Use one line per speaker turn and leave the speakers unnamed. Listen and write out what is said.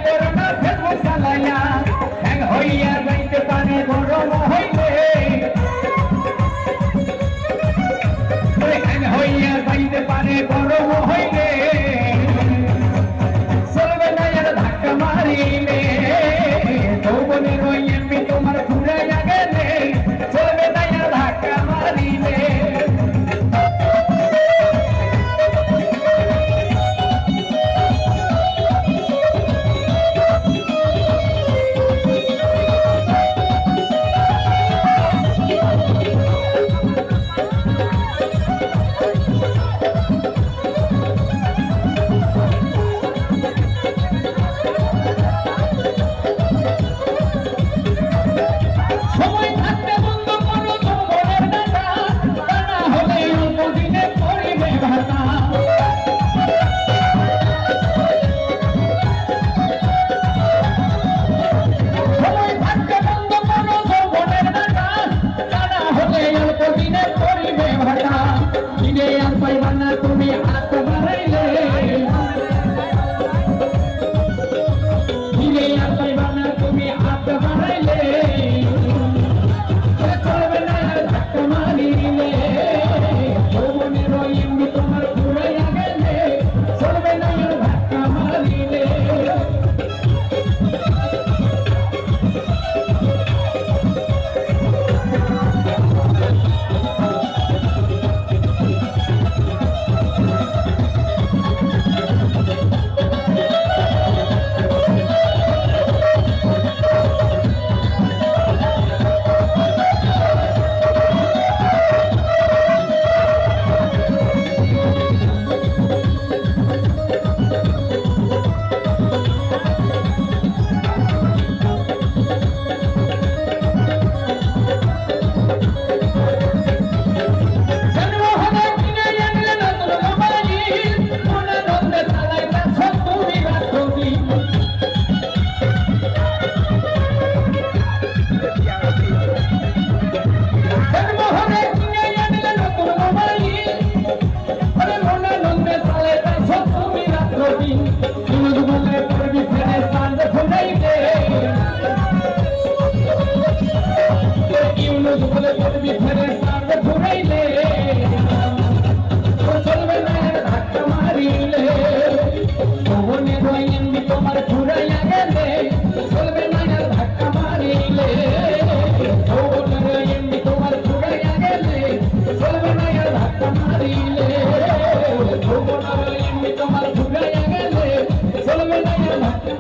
corona Facebook চালাইয়া hang হইয়া যাইতে পারে গরম হইলে হ্যাং হইয়া যাইতে পারে গরম হইলে চলবে না এর ধাক্কা মারিলে যৌবনের ওই এমবি তোমার ঘুরাইয়া গেলে চলবে না এর ধাক্কা মারিলে তুমি হাত বাড়াইলে ধীরে আর পাইবা না তুমি হাত বাড়াইলে চলবে না ধাক্কা মারিলে যৌবনের ওই এমনি তোমার ঘুরাইয়া গেলে চলবে না ধাক্কা মারিলে তোমার ঘুরাইয়া গেলে চলবে না ধাক্কা মারিলে তোমার ঘুরাইয়া গেলে চলবে না ধাক্কা মারিলে তোমার ঘুরাইয়া গেলে চলবে না ধাক্কা